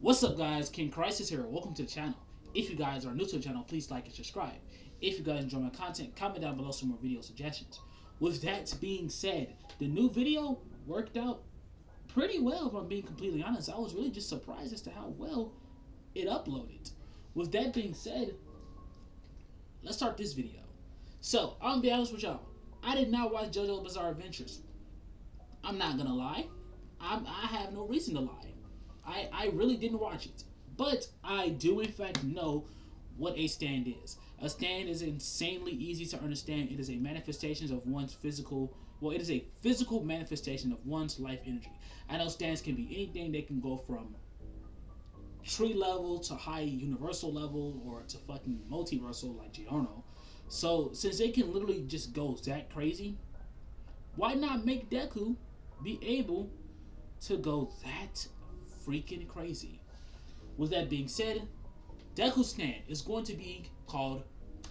What's up, guys? King Crisis here. Welcome to the channel. If you guys are new to the channel, please like and subscribe. If you guys enjoy my content, comment down below some more video suggestions. With that being said, the new video worked out pretty well, if I'm being completely honest. I was really just surprised as to how well it uploaded. With that being said, let's start this video. So, I'm gonna be honest with y'all. I did not watch JoJo's Bizarre Adventures. I'm not gonna lie. I have no reason to lie. I really didn't watch it. But I do, in fact, know what a stand is. A stand is insanely easy to understand. It is a manifestation of one's physical, it is a physical manifestation of one's life energy. I know stands can be anything. They can go from tree level to high universal level or to fucking multiversal like Giorno. So, since they can literally just go that crazy, why not make Deku be able to go that freaking crazy? With that being said, Deku's stand is going to be called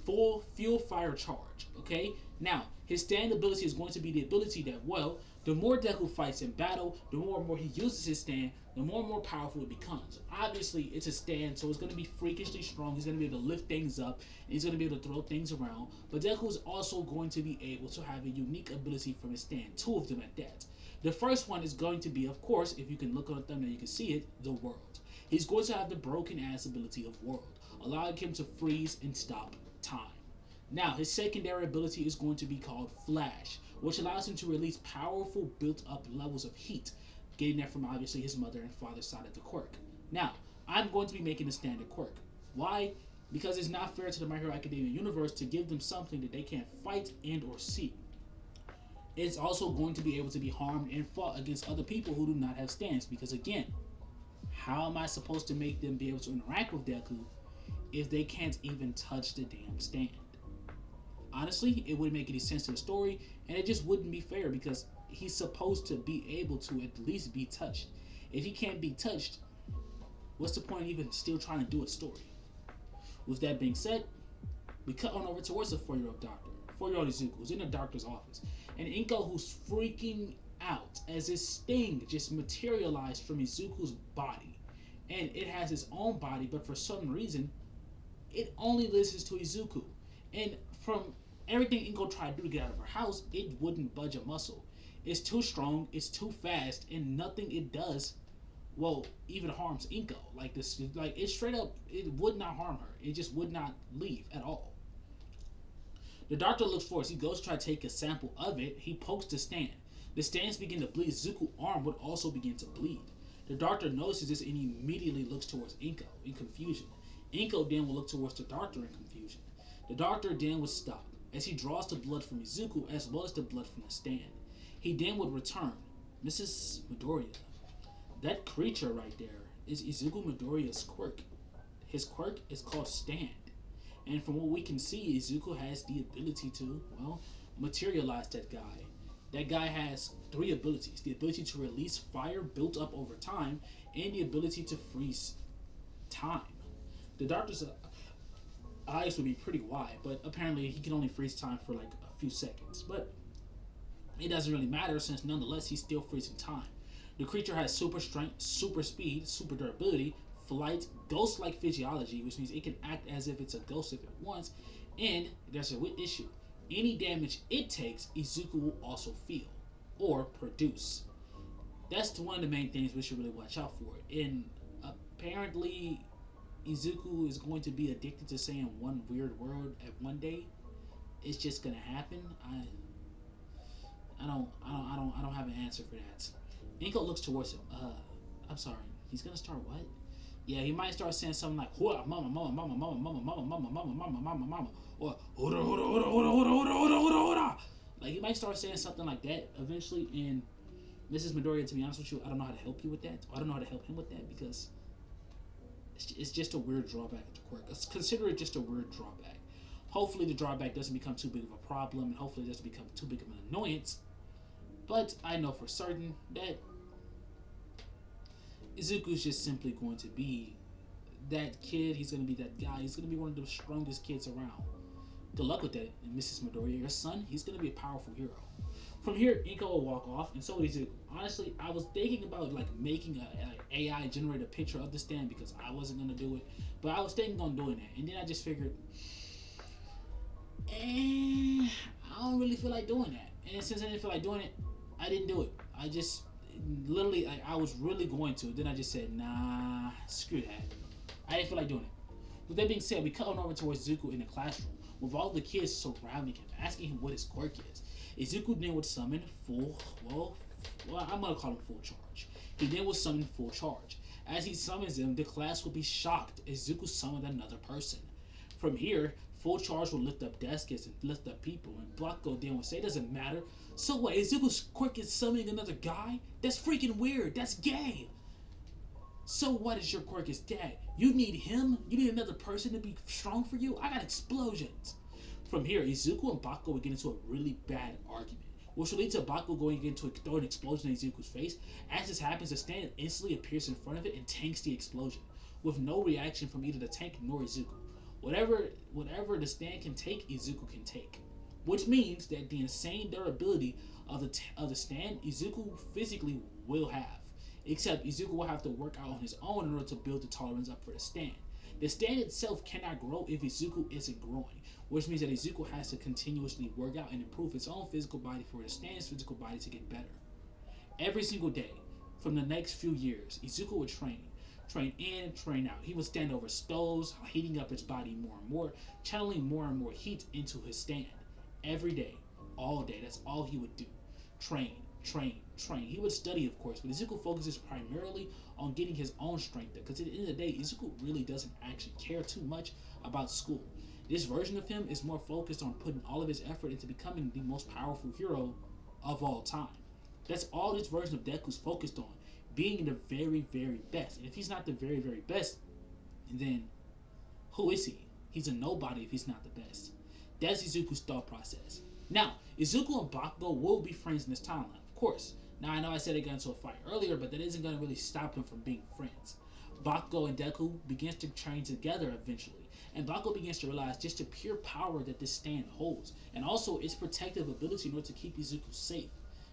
Full Fuel Fire Charge. Okay? Now, his stand ability is going to be the ability that, well, the more Deku fights in battle, the more and more he uses his stand, the more and more powerful it becomes. Obviously, it's a stand, so it's going to be freakishly strong. He's going to be able to lift things up, and he's going to be able to throw things around. But Deku is also going to be able to have a unique ability from his stand. Two of them at that. The first one is going to be, of course, if you can look on the thumbnail, you can see it, the world. He's going to have the broken ass ability of world, allowing him to freeze and stop time. Now, his secondary ability is going to be called Flash, which allows him to release powerful built up levels of heat, getting that from obviously his mother and father's side of the quirk. Now, I'm going to be making a standard quirk. Why? Because it's not fair to the My Hero Academia universe to give them something that they can't fight and or see. It's also going to be able to be harmed and fought against other people who do not have stands, because again, how am I supposed to make them be able to interact with Deku if they can't even touch the damn stand? Honestly, it wouldn't make any sense to the story, and it just wouldn't be fair because he's supposed to be able to at least be touched. If he can't be touched, what's the point of even still trying to do a story? With that being said, we cut on over towards the 4-year-old doctor, 4-year-old Izuku, who's in the doctor's office, and Inko, who's freaking out as his sting just materialized from Izuku's body. And it has its own body, but for some reason, it only listens to Izuku. And from everything Inko tried to do to get out of her house, it wouldn't budge a muscle. It's too strong, it's too fast, and nothing it does, well, even harms Inko. Like this, like it straight up, it would not harm her. It just would not leave at all. The doctor looks for us. He goes to try to take a sample of it. He pokes the stand. The stands begin to bleed. Zuku's arm would also begin to bleed. The doctor notices this and he immediately looks towards Inko in confusion. Inko then will look towards the doctor in confusion. The doctor then would stop as he draws the blood from Izuku as well as the blood from the stand. He then would return. Mrs. Midoriya, that creature right there is Izuku Midoriya's quirk. His quirk is called Stand. And from what we can see, Izuku has the ability to, well, materialize that guy. That guy has three abilities. The ability to release fire built up over time, and the ability to freeze time. The doctor's eyes would be pretty wide, but apparently he can only freeze time for like a few seconds. But it doesn't really matter since nonetheless he's still freezing time. The creature has super strength, super speed, super durability, flight, ghost-like physiology, which means it can act as if it's a ghost if it wants, and there's a issue. Any damage it takes, Izuku will also feel or produce. That's one of the main things we should really watch out for. And apparently, Izuku is going to be addicted to saying one weird word at one day. It's just gonna happen. I don't have an answer for that. Inko looks towards him. I'm sorry. He's gonna start what? Yeah, he might start saying something like "Hua, mama, mama, mama, mama, mama, mama, mama, mama, mama, mama, mama," or "Hoda, hoda, hoda, hoda, hoda, hoda, hoda, hoda, hoda." Like he might start saying something like that eventually. And Mrs. Midoriya, to be honest with you, I don't know how to help you with that. I don't know how to help him with that because it's just a weird drawback of the quirk. Consider it just a weird drawback. Hopefully, the drawback doesn't become too big of a problem, and hopefully, it doesn't become too big of an annoyance. But I know for certain that Izuku's just simply going to be that kid. He's going to be that guy. He's going to be one of the strongest kids around. Good luck with that, Mrs. Midoriya. Your son, he's going to be a powerful hero. From here, Inko will walk off, and so would Izuku. Honestly, I was thinking about like making a AI generated picture of the stand because I wasn't gonna do it, but I was thinking on doing that, and then I just figured, I don't really feel like doing that. And since I didn't feel like doing it, I didn't do it. I just literally, I was really going to. Then I just said, nah, screw that. I didn't feel like doing it. With that being said, we cut on over towards Zuko in the classroom, with all the kids surrounding him, asking him what his quirk is. Izuku then would summon I'm gonna call him full charge. He then would summon full charge. As he summons them, the class will be shocked as Zuko summoned another person. From here, full charge will lift up desks and lift up people, and Blocko then would say, doesn't matter. So what, Izuku's quirk is summoning another guy? That's freaking weird, that's gay. So what is your quirk is dead? You need him? You need another person to be strong for you? I got explosions. From here, Izuku and Bako would get into a really bad argument, which will lead to Bako going into throwing an explosion in Izuku's face. As this happens, the stand instantly appears in front of it and tanks the explosion, with no reaction from either the tank nor Izuku. Whatever the stand can take, Izuku can take. Which means that the insane durability of the stand, Izuku physically will have. Except Izuku will have to work out on his own in order to build the tolerance up for the stand. The stand itself cannot grow if Izuku isn't growing, which means that Izuku has to continuously work out and improve his own physical body for the stand's physical body to get better. Every single day, from the next few years, Izuku would train in, train out. He would stand over stoves, heating up his body more and more, channeling more and more heat into his stand. Every day, all day, that's all he would do. Train. He would study, of course, but Izuku focuses primarily on getting his own strength up, because at the end of the day, Izuku really doesn't actually care too much about school. This version of him is more focused on putting all of his effort into becoming the most powerful hero of all time. That's all this version of Deku's focused on, being the very, very best. And if he's not the very, very best, then who is he? He's a nobody if he's not the best. That's Izuku's thought process. Now, Izuku and Bakugo will be friends in this timeline, of course. Now, I know I said they got into a fight earlier, but that isn't going to really stop them from being friends. Bakugo and Deku begins to train together eventually, and Bakugo begins to realize just the pure power that this stand holds, and also its protective ability in order to keep Izuku safe.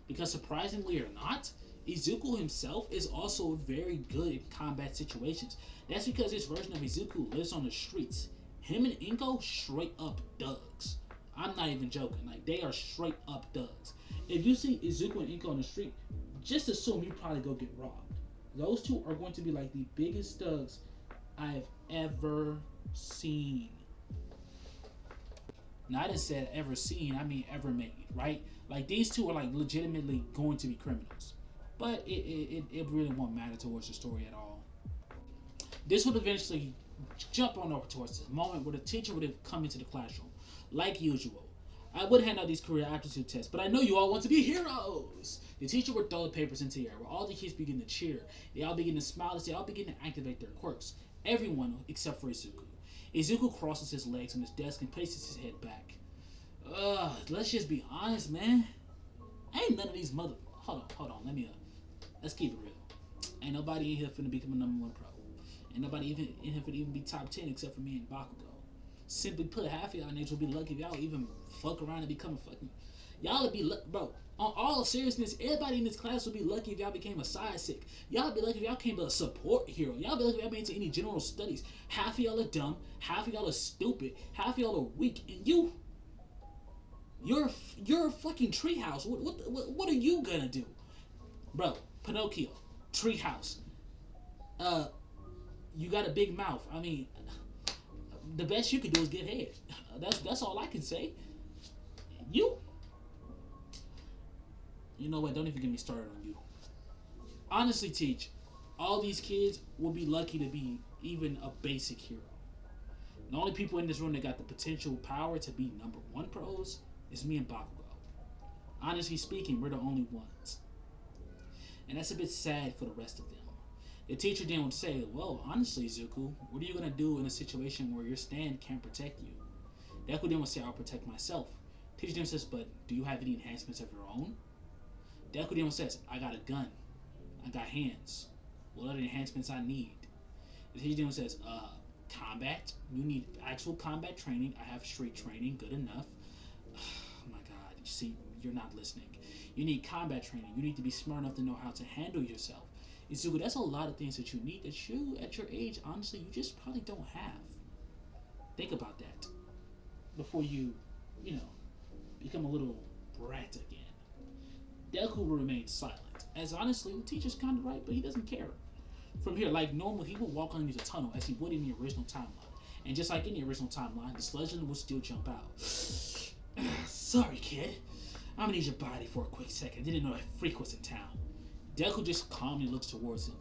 Because surprisingly or not, Izuku himself is also very good in combat situations. That's because this version of Izuku lives on the streets. Him and Inko straight up thugs. I'm not even joking. Like, they are straight up thugs. If you see Izuku and Inko on the street, just assume you probably go get robbed. Those two are going to be like the biggest thugs I've ever seen. Now, I didn't say ever seen, I mean ever made, right? Like, these two are like legitimately going to be criminals. But it really won't matter towards the story at all. This would eventually jump on over towards the moment where the teacher would have come into the classroom. Like usual, I would hand out these career aptitude tests, but I know you all want to be heroes. The teacher would throw the papers into the air, where all the kids begin to cheer. They all begin to smile as they all begin to activate their quirks. Everyone except for Izuku. Izuku crosses his legs on his desk and places his head back. Let's just be honest, man. Ain't none of these Hold on. Let's keep it real. Ain't nobody in here finna become a #1 pro. Ain't nobody even in here finna even be top 10 except for me and Bakugo. Simply put, half of y'all niggas will be lucky if y'all even fuck around and become a fucking... Y'all would be lucky, bro. On all seriousness, everybody in this class would be lucky if y'all became a side sick. Y'all would be lucky if y'all became a support hero. Y'all would be lucky if y'all made into any general studies. Half of y'all are dumb. Half of y'all are stupid. Half of y'all are weak. And you're a fucking treehouse. What are you gonna do? Bro, Pinocchio, treehouse. You got a big mouth. I mean... The best you can do is get head. That's all I can say. You know what? Don't even get me started on you. Honestly, Teach, all these kids will be lucky to be even a basic hero. The only people in this room that got the potential power to be #1 pros is me and Bakugo. Honestly speaking, we're the only ones. And that's a bit sad for the rest of them. The teacher then would say, well, honestly, Zuko, what are you going to do in a situation where your stand can't protect you? Deku then would say, I'll protect myself. Teacher then says, but do you have any enhancements of your own? Deku then says, I got a gun. I got hands. What are the enhancements I need? The teacher then says, combat. You need actual combat training. I have street training. Good enough. Oh my god. You see, you're not listening. You need combat training. You need to be smart enough to know how to handle yourself. Izuku, that's a lot of things that you need that you, at your age, honestly, you just probably don't have. Think about that before you know, become a little brat again. Deku will remain silent, as honestly, the teacher's kind of right, but he doesn't care. From here, like normal, he would walk underneath the tunnel as he would in the original timeline. And just like in the original timeline, the Sledgeland would still jump out. Sorry, kid. I'm gonna need your body for a quick second. Didn't know that freak was in town. Deku just calmly looks towards him.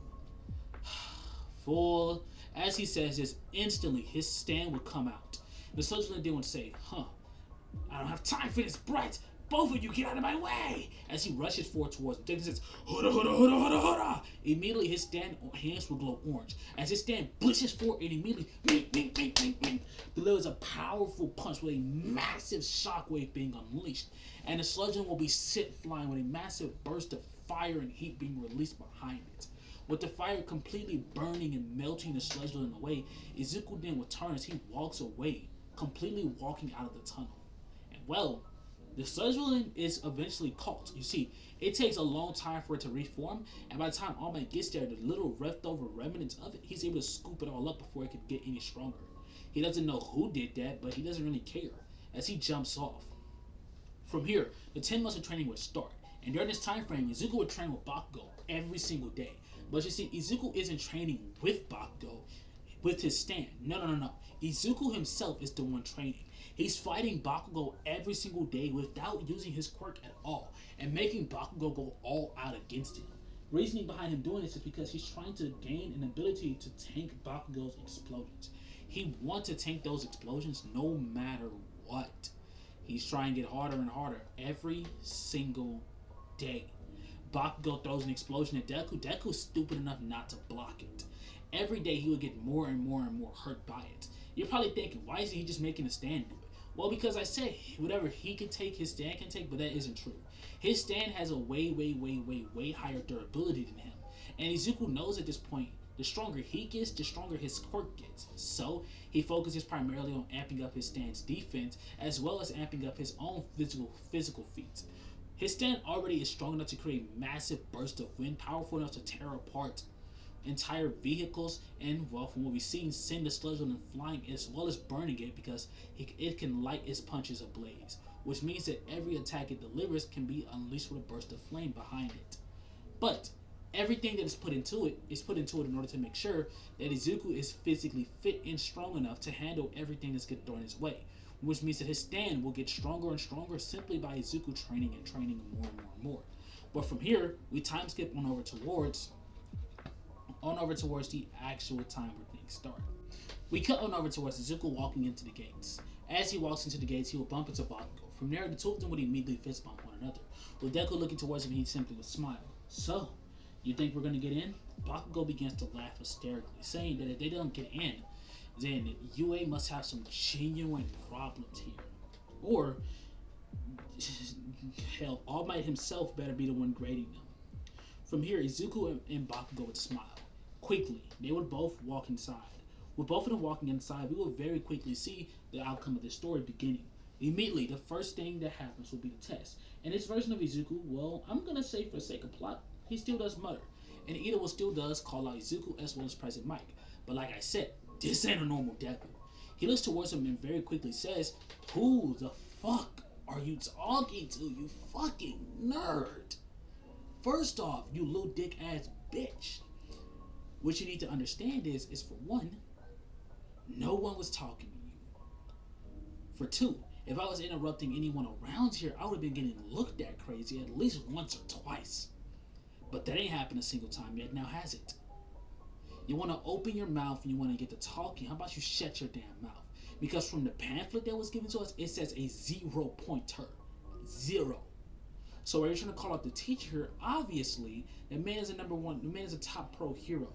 Fool. As he says this, instantly his stand would come out. The Sledgeland then would say, I don't have time for this, brat. Both of you get out of my way! As he rushes forward towards him, Deku says, Huda, huda, huda, huda, huda! Immediately, his stand hands will glow orange. As his stand blishes forward and immediately, delivers a powerful punch with a massive shockwave being unleashed. And the Sledgeland will be sent flying with a massive burst of fire and heat being released behind it. With the fire completely burning and melting the Sledgeland away, Izuku then would turn as he walks away, completely walking out of the tunnel. And well, the Sledgeland is eventually caught. You see, it takes a long time for it to reform, and by the time All Might gets there, the little leftover remnants of it, he's able to scoop it all up before it could get any stronger. He doesn't know who did that, but he doesn't really care, as he jumps off. From here, the 10 months of training would start, and during this time frame, Izuku would train with Bakugo every single day. But you see, Izuku isn't training with Bakugo, with his stand. No. Izuku himself is the one training. He's fighting Bakugo every single day without using his quirk at all, and making Bakugo go all out against him. Reasoning behind him doing this is because he's trying to gain an ability to tank Bakugo's explosions. He wants to tank those explosions no matter what. He's trying to get harder and harder every single day. Bakugo throws an explosion at Deku. Deku's stupid enough not to block it. Every day he would get more and more and more hurt by it. You're probably thinking, why isn't he just making a stand do it? Well, because I said whatever he can take, his stand can take, but that isn't true. His stand has a way higher durability than him. And Izuku knows at this point, the stronger he gets, the stronger his quirk gets. So, he focuses primarily on amping up his stand's defense, as well as amping up his own physical feats. His stand already is strong enough to create massive bursts of wind, powerful enough to tear apart entire vehicles, and well, from what we've seen, send the Sledgeland flying as well as burning it, because it can light its punches ablaze, which means that every attack it delivers can be unleashed with a burst of flame behind it. But everything that is put into it in order to make sure that Izuku is physically fit and strong enough to handle everything that's getting thrown his way, which means that his stand will get stronger and stronger simply by Izuku training more and more. But from here, we time skip on over towards the actual time where things start. We cut on over towards Izuku walking into the gates. As he walks into the gates, he will bump into Bakugo. From there, the two of them would immediately fist bump one another. With Deku looking towards him, he simply would smile. So, you think we're going to get in? Bakugo begins to laugh hysterically, saying that if they don't get in, then UA must have some genuine problems here. Or, hell, All Might himself better be the one grading them. From here, Izuku and Bakugo would smile. Quickly, they would both walk inside. With both of them walking inside, we will very quickly see the outcome of this story beginning. Immediately, the first thing that happens will be the test. And this version of Izuku, well, I'm going to say for the sake of plot, he still does mutter. And Ito still does call out Izuku as well as President Mike. But like I said, this ain't a normal Deku. He looks towards him and very quickly says, "Who the fuck are you talking to, you fucking nerd? First off, you little dick ass bitch. What you need to understand is for one, no one was talking to you. For two, if I was interrupting anyone around here, I would have been getting looked at crazy at least once or twice. But that ain't happened a single time yet, now has it? You want to open your mouth and you want to get to talking, how about you shut your damn mouth? Because from the pamphlet that was given to us, it says a 0 pointer. 0. So when you're trying to call out the teacher here, obviously, the man is a top pro hero.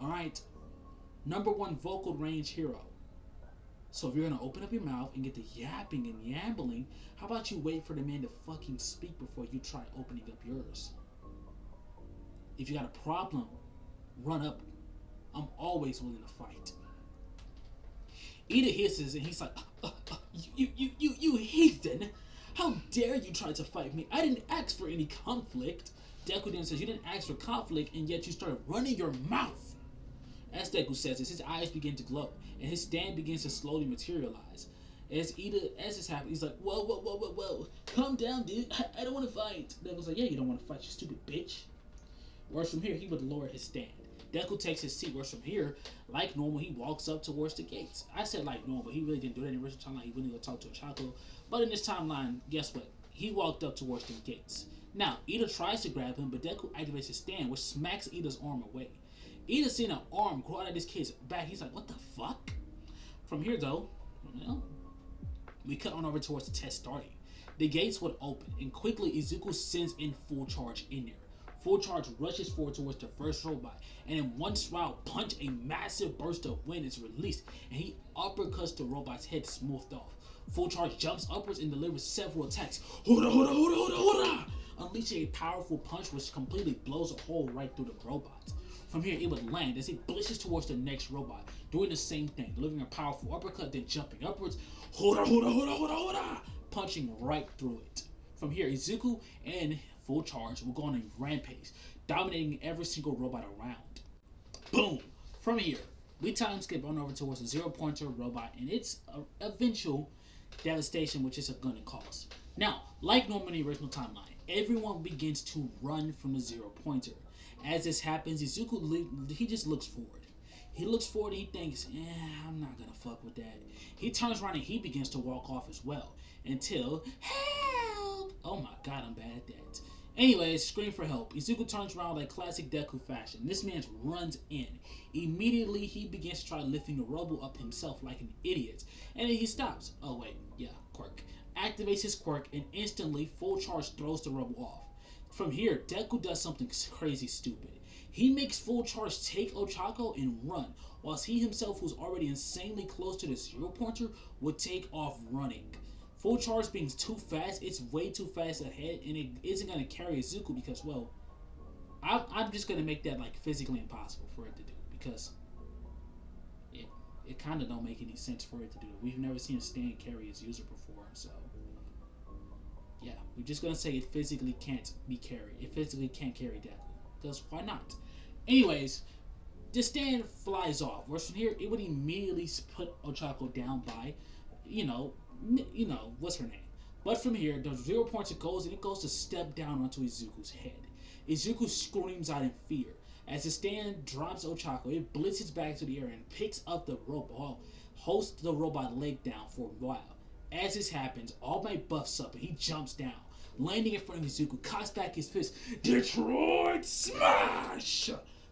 Alright? #1 vocal range hero. So if you're going to open up your mouth and get the yapping and yambling, how about you wait for the man to fucking speak before you try opening up yours? If you got a problem, run up. I'm always willing to fight. Ida hisses and he's like, you heathen. How dare you try to fight me? I didn't ask for any conflict. Deku then says, you didn't ask for conflict, and yet you started running your mouth. As Deku says this, his eyes begin to glow, and his stand begins to slowly materialize. As this happens, he's like, whoa, calm down, dude. I don't want to fight. Deku's like, yeah, you don't want to fight, you stupid bitch. Whereas from here, he would lower his stand. Deku takes his seat. Whereas from here, like normal, he walks up towards the gates. I said like normal, he really didn't do that in the original timeline. He wouldn't go talk to Ochako. But in this timeline, guess what? He walked up towards the gates. Now, Ida tries to grab him, but Deku activates his stand, which smacks Ida's arm away. Ida seeing an arm grow out of this kid's back. He's like, what the fuck? From here, though, well, we cut on over towards the test starting. The gates would open, and quickly Izuku sends in full charge in there. Full charge rushes forward towards the first robot, and in one wild punch, a massive burst of wind is released, and he uppercuts the robot's head smoothed off. Full charge jumps upwards and delivers several attacks, unleashing a powerful punch which completely blows a hole right through the robot. From here, it would land as it blishes towards the next robot, doing the same thing, delivering a powerful uppercut, then jumping upwards, punching right through it. From here, Izuku and Full Charge will go on a rampage, dominating every single robot around. Boom! From here, we time skip on over towards the zero-pointer robot and its eventual devastation, which is going to cause. Now, like normal in the original timeline, everyone begins to run from the zero-pointer. As this happens, Izuku, he just looks forward. He looks forward and he thinks, I'm not going to fuck with that. He turns around and he begins to walk off as well. Until, help! Oh my god, I'm bad at that. Anyways, scream for help. Izuku turns around like classic Deku fashion. This man runs in. Immediately, he begins to try lifting the robo up himself like an idiot. And then he stops. Oh wait, yeah, quirk. Activates his quirk and instantly Full Charge throws the robo off. From here, Deku does something crazy stupid. He makes Full Charge take Ochako and run, whilst he himself, who's already insanely close to the zero-pointer, would take off running. Full Charge being too fast, it's way too fast ahead, and it isn't going to carry Izuku because, well, I'm just going to make that like physically impossible for it to do, because it kind of don't make any sense for it to do. We've never seen a stand carry its user before, so yeah, we're just going to say it physically can't be carried. It physically can't carry Deku, because why not? Anyways, the stand flies off. Whereas from here, it would immediately put Ochako down by, what's her name? But from here, the zero-pointer goes and it goes to step down onto Izuku's head. Izuku screams out in fear. As the stand drops Ochako, it blitzes back to the air and picks up the robot, holds the robot leg down for a while. As this happens, All Might buffs up and he jumps down, landing in front of Izuku, cocks back his fist, Detroit Smash!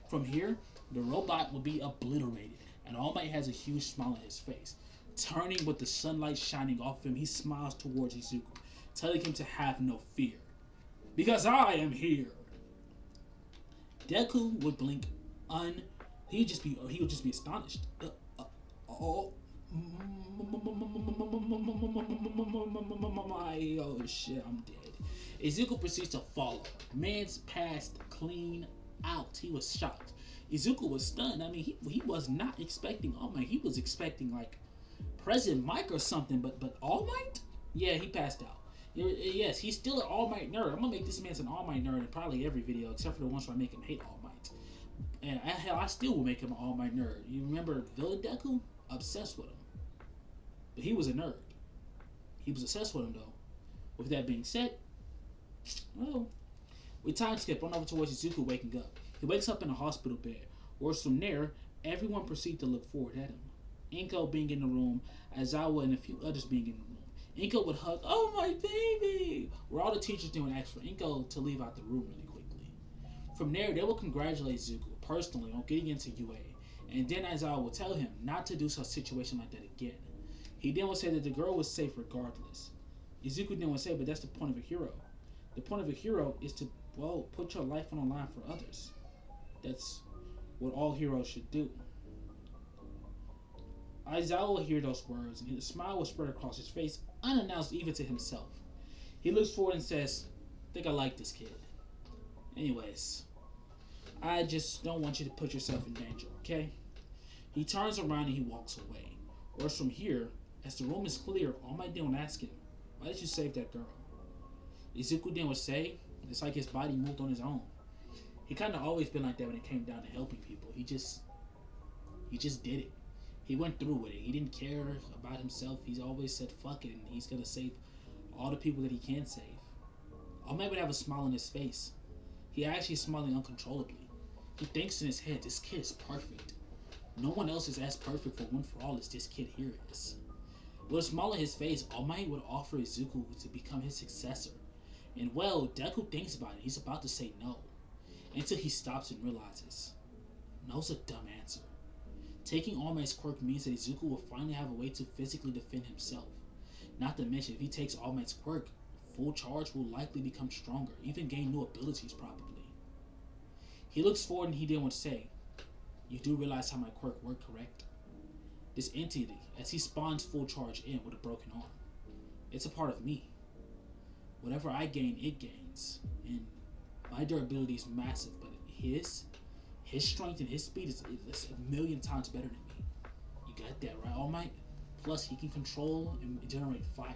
From here, the robot will be obliterated, and All Might has a huge smile on his face. Turning with the sunlight shining off of him, he smiles towards Izuku, telling him to have no fear. Because I am here. Deku would blink he would just be astonished. Oh shit, I'm dead. Izuku proceeds to follow. Man's passed clean out. He was shocked. Izuku was stunned. I mean, he was not expecting All Might. He was expecting like President Mike or something, but All Might? Yeah, he passed out. Yes, he's still an All Might nerd. I'm gonna make this man an All Might nerd in probably every video, except for the ones where I make him hate All Might. And I still will make him an All Might nerd. You remember Villain Deku? Obsessed with him. But he was a nerd. He was obsessed with him though. With that being said, well, we time skip on over towards Izuku waking up. He wakes up in a hospital bed. Whereas from there, everyone proceeds to look forward at him. Inko being in the room, Aizawa and a few others being in the room. Inko would hug, oh my baby! Where all the teachers then would ask for Inko to leave out the room really quickly. From there, they will congratulate Izuku personally on getting into UA. And then Aizawa will tell him not to do such a situation like that again. He then would say that the girl was safe regardless. Izuku then would say, but that's the point of a hero. The point of a hero is to, well, put your life on the line for others. That's what all heroes should do. Aizawa will hear those words, and his smile will spread across his face, unannounced even to himself. He looks forward and says, I think I like this kid. Anyways, I just don't want you to put yourself in danger, okay? He turns around and he walks away. Whereas from here, as the room is clear, All Might then will ask him, Why did you save that girl? Izuku then would say, it's like his body moved on his own. He kind of always been like that when it came down to helping people. He just did it. He went through with it. He didn't care about himself. He's always said fuck it, and he's gonna save all the people that he can save. All Might would have a smile on his face. He actually is smiling uncontrollably. He thinks in his head, this kid is perfect. No one else is as perfect for one for all as this kid here is. With a smile on his face, All Might would offer Izuku to become his successor. And well, Deku thinks about it. He's about to say no. Until he stops and realizes, no's a dumb answer. Taking All Might's quirk means that Izuku will finally have a way to physically defend himself. Not to mention, if he takes All Might's quirk, full charge will likely become stronger, even gain new abilities probably. He looks forward and he then would say, you do realize how my quirk worked, correct? This entity, as he spawns full charge in with a broken arm, it's a part of me. Whatever I gain, it gains. And my durability is massive, but his strength and his speed is a million times better than me. You got that right, All Might? Plus, he can control and generate fire.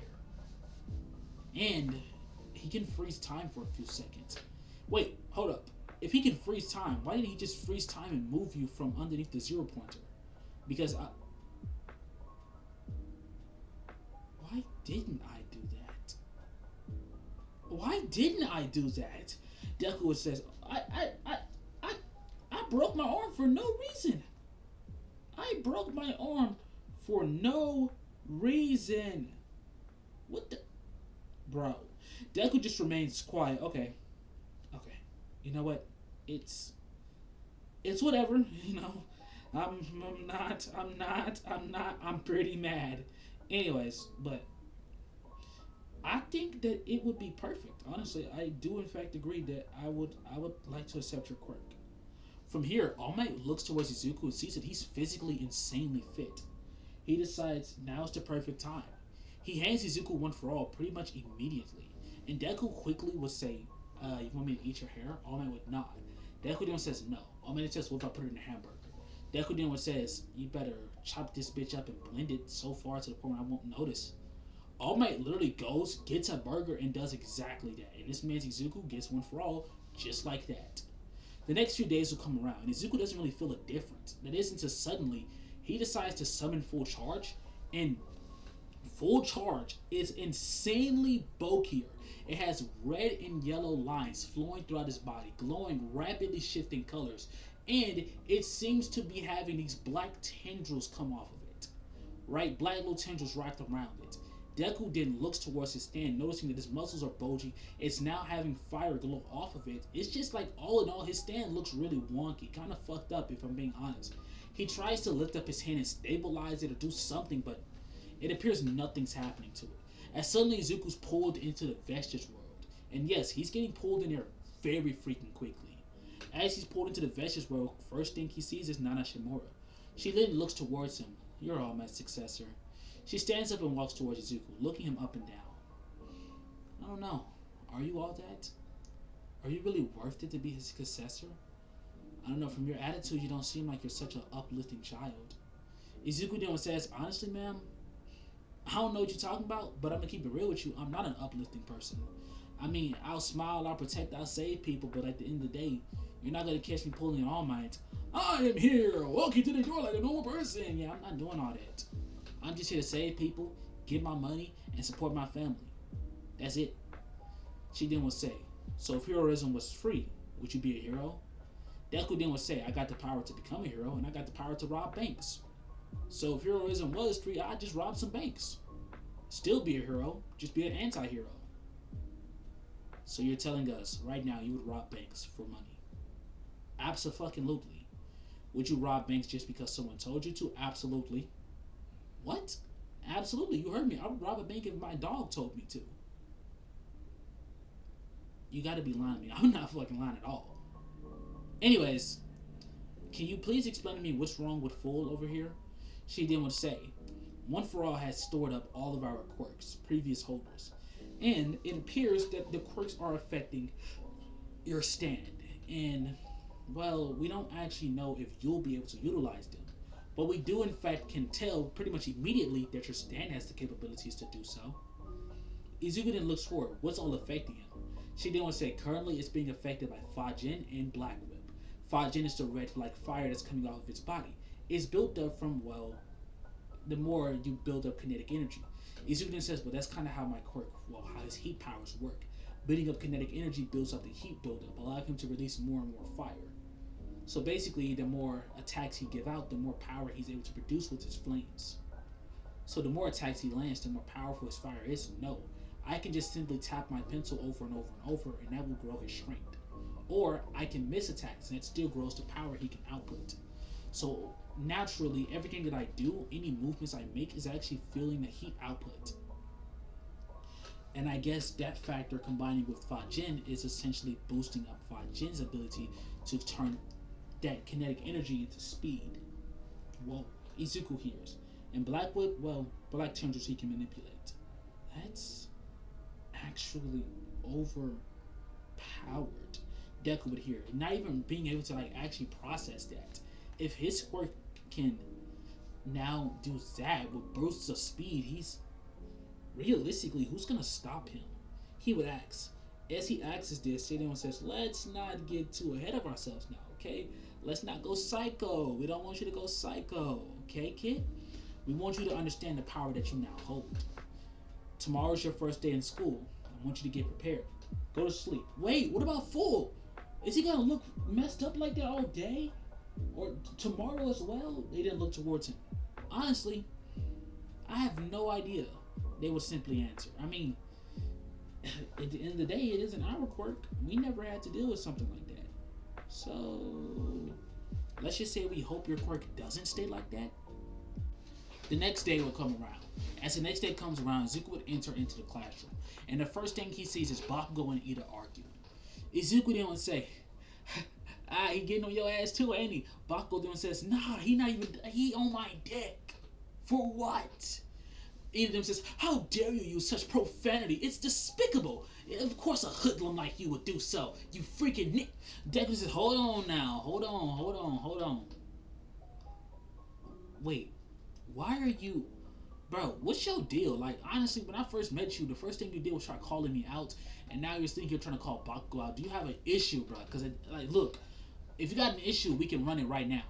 And he can freeze time for a few seconds. Wait, hold up. If he can freeze time, why didn't he just freeze time and move you from underneath the 0 pointer? Because why didn't I do that? Why didn't I do that? Deku says, I broke my arm for no reason. I broke my arm for no reason. What the? Bro. Deku just remains quiet. Okay. You know what? It's whatever, you know. I'm pretty mad. Anyways, but I think that it would be perfect. Honestly, I do in fact agree that I would like to accept your quirk. From here, All Might looks towards Izuku and sees that he's physically insanely fit. He decides now's the perfect time. He hands Izuku one for all pretty much immediately. And Deku quickly would say, you want me to eat your hair? All Might would nod. Deku then says no. All Might says, what if I put it in a hamburger? Deku then says, you better chop this bitch up and blend it so far to the point where I won't notice. All Might literally goes, gets a burger, and does exactly that. And this means Izuku gets one for all, just like that. The next few days will come around, and Izuku doesn't really feel a difference. That is until suddenly, he decides to summon full charge, and full charge is insanely bulkier. It has red and yellow lines flowing throughout his body, glowing, rapidly shifting colors, and it seems to be having these black tendrils come off of it. Right? Black little tendrils wrapped around it. Deku then looks towards his stand, noticing that his muscles are bulgy. It's now having fire glow off of it. It's just like, all in all, his stand looks really wonky, kind of fucked up if I'm being honest. He tries to lift up his hand and stabilize it or do something, but it appears nothing's happening to it. As suddenly Izuku's pulled into the Vestige world. And yes, he's getting pulled in there very freaking quickly. As he's pulled into the Vestige world, first thing he sees is Nana Shimura. She then looks towards him. You're All Might's successor. She stands up and walks towards Izuku, looking him up and down. I don't know. Are you all that? Are you really worth it to be his successor? I don't know. From your attitude, you don't seem like you're such an uplifting child. Izuku then says, honestly, ma'am, I don't know what you're talking about, but I'm going to keep it real with you. I'm not an uplifting person. I mean, I'll smile, I'll protect, I'll save people, but at the end of the day, you're not going to catch me pulling an All Might. I am here, walking to the door like a normal person. Yeah, I'm not doing all that. I'm just here to save people, get my money, and support my family. That's it. She then would say, so if heroism was free, would you be a hero? Deku then would say, I got the power to become a hero, and I got the power to rob banks. So if heroism was free, I'd just rob some banks. Still be a hero, just be an anti-hero. So you're telling us, right now, you would rob banks for money? Abso-fucking-lutely. Would you rob banks just because someone told you to? Absolutely. What? Absolutely, you heard me. I would rob a bank if my dog told me to. You gotta be lying to me. I'm not fucking lying at all. Anyways, can you please explain to me what's wrong with Full over here? She then would say, One for All has stored up all of our quirks, previous holders. And it appears that the quirks are affecting your stand. And, well, we don't actually know if you'll be able to utilize them. But we do, in fact, can tell pretty much immediately that your stand has the capabilities to do so. Izuku then looks forward. What's all affecting him? She then would say currently it's being affected by Fajin and Black Whip. Fajin is the red like fire that's coming off of its body. It's built up from, well, the more you build up kinetic energy. Izuku then says, well, that's kind of how my quirk, well, how his heat powers work. Building up kinetic energy builds up the heat buildup, allowing him to release more and more fire. So basically, the more attacks he give out, the more power he's able to produce with his flames. So the more attacks he lands, the more powerful his fire is. No, I can just simply tap my pencil over and over and over, and that will grow his strength. Or I can miss attacks, and it still grows the power he can output. So naturally, everything that I do, any movements I make, is actually feeling the heat output. And I guess that factor combining with Fajin is essentially boosting up Fajin's ability to turn that kinetic energy into speed. Well, Izuku hears. And Black Whip, well, Black Tendrils he can manipulate. That's actually overpowered. Deku would hear. Not even being able to like actually process that. If his quirk can now do that with bursts of speed, he's realistically, who's gonna stop him? He would ask. As he asks this, Shadon says, let's not get too ahead of ourselves now, okay? Let's not go psycho. We don't want you to go psycho, okay, kid? We want you to understand the power that you now hold. Tomorrow's your first day in school. I want you to get prepared. Go to sleep. Wait, what about Full? Is he gonna look messed up like that all day? Or tomorrow as well? They didn't look towards him. Honestly, I have no idea. They would simply answer. I mean, at the end of the day, it isn't our quirk. We never had to deal with something like that. So, let's just say we hope your quirk doesn't stay like that. The next day will come around. As the next day comes around, Izuku would enter into the classroom. And the first thing he sees is Bakugo and Ida arguing. Izuku then would say, he getting on your ass too, ain't he? Bakugo then says, nah, he on my dick. For what? Ida then says, how dare you use such profanity? It's despicable. Of course a hoodlum like you would do so. You freaking nick. Deku says, hold on now. Hold on. Wait, why are you... Bro, what's your deal? Like, honestly, when I first met you, the first thing you did was try calling me out, and now you're sitting here trying to call Bakugo out. Do you have an issue, bro? Because, like, look, if you got an issue, we can run it right now.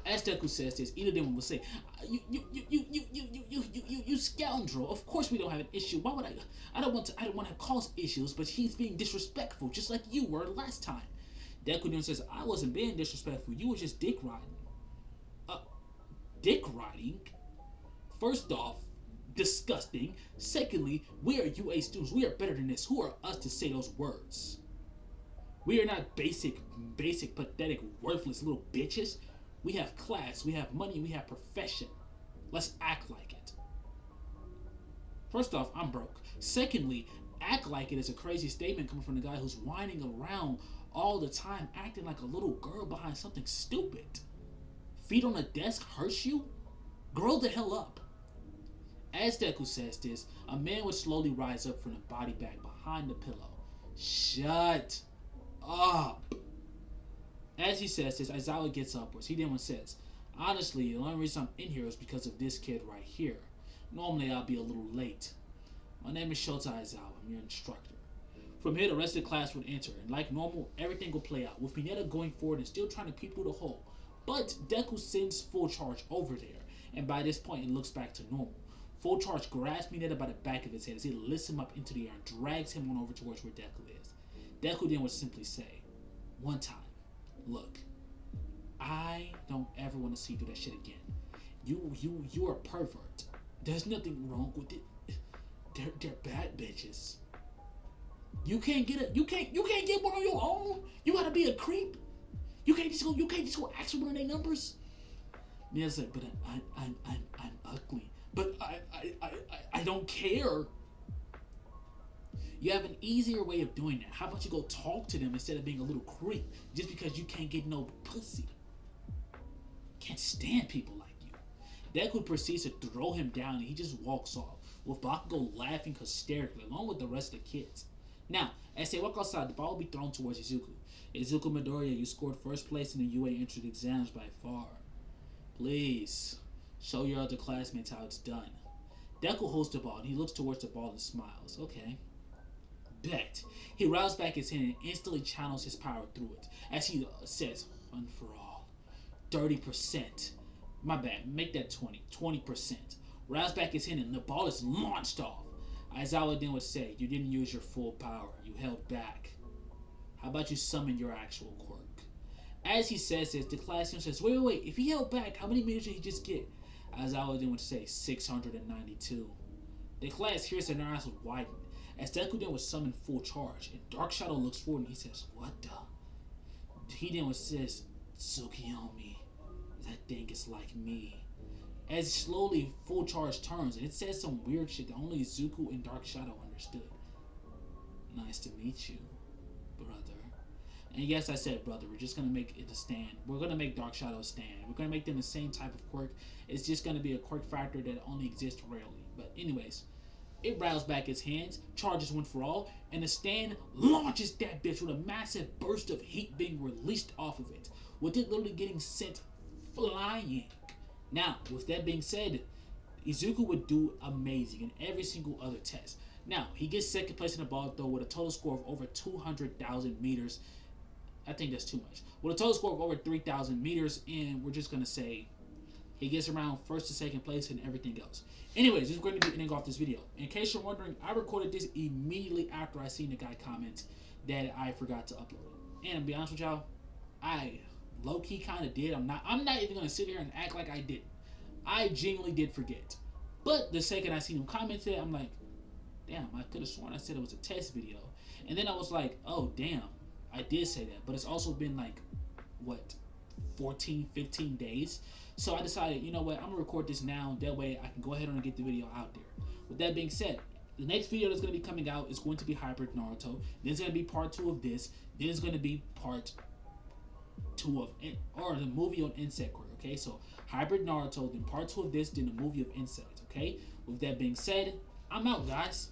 As Deku says this, either of them will say, you scoundrel. Of course we don't have an issue. Why would I don't want to cause issues, but he's being disrespectful, just like you were last time. Deku then says, I wasn't being disrespectful. You were just dick riding. Dick riding? First off, disgusting. Secondly, we are UA students. We are better than this. Who are us to say those words? We are not basic, pathetic, worthless little bitches. We have class, we have money, we have profession. Let's act like it. First off, I'm broke. Secondly, act like it is a crazy statement coming from the guy who's whining around all the time, acting like a little girl behind something stupid. Feet on a desk hurts you? Grow the hell up. As Deku says this, a man would slowly rise up from the body bag behind the pillow. Shut up. As he says this, Aizawa gets upwards. He then says, honestly, the only reason I'm in here is because of this kid right here. Normally I'll be a little late. My name is Shota Aizawa. I'm your instructor. From here, the rest of the class would enter, and like normal, everything will play out, with Mineta going forward and still trying to peep through the hole. But Deku sends Full Charge over there, and by this point, it looks back to normal. Full Charge grabs Mineta by the back of his head as he lifts him up into the air and drags him on over towards where Deku is. Deku then would simply say, one time, look, I don't ever want to see you do that shit again. You are a pervert. There's nothing wrong with it. They're bad bitches. You can't get one on your own. You gotta be a creep. You can't just go ask for one of their numbers. Mia's like, but I'm ugly. But I don't care. You have an easier way of doing that. How about you go talk to them instead of being a little creep just because you can't get no pussy? Can't stand people like you. Deku proceeds to throw him down and he just walks off, with Bakugo laughing hysterically along with the rest of the kids. Now, as they walk outside, the ball will be thrown towards Izuku. Izuku Midoriya, you scored first place in the UA entrance exams by far. Please, show your other classmates how it's done. Deku holds the ball and he looks towards the ball and smiles. Okay. Bet. He rounds back his hand and instantly channels his power through it as he says, one for all. 30%. My bad. Make that 20. 20%. Rounds back his hand and the ball is launched off. Aizawa then would say, you didn't use your full power. You held back. How about you summon your actual quirk? As he says this, the classroom says, wait. If he held back, how many meters did he just get? Aizawa then would say, 692. The class hears their eyes would widen as Deku then would summon full charge. And Dark Shadow looks forward and he says, what the? He then would says, Tsukiyomi, that thing is like me. As slowly full charge turns and it says some weird shit that only Zuko and Dark Shadow understood. Nice to meet you, brother. And yes, I said brother, we're just gonna make it a stand. We're gonna make Dark Shadow stand. We're gonna make them the same type of quirk. It's just gonna be a quirk factor that only exists rarely. But anyways, it rounds back its hands, charges one for all, and the stand launches that bitch with a massive burst of heat being released off of it, with it literally getting sent flying. Now, with that being said, Izuku would do amazing in every single other test. Now, he gets second place in the ball throw with a total score of over 200,000 meters. I think that's too much. With a total score of over 3,000 meters, and we're just going to say he gets around first to second place and everything else. Anyways, this is going to be ending off this video. In case you're wondering, I recorded this immediately after I seen the guy comment that I forgot to upload it. And to be honest with y'all, I low-key kind of did. I'm not even going to sit here and act like I didn't. I genuinely did forget. But the second I seen him comment it, I'm like, damn, I could have sworn I said it was a test video. And then I was like, oh, damn, I did say that. But it's also been like, what, 14, 15 days? So I decided, you know what, I'm going to record this now. That way I can go ahead and get the video out there. With that being said, the next video that's going to be coming out is going to be Hybrid Naruto. Then it's going to be part 2 of this. Then it's going to be part 2 of, or the movie on Insect Quirk, okay? So Hybrid Naruto, then part 2 of this, then the movie of Insect, okay? With that being said, I'm out, guys.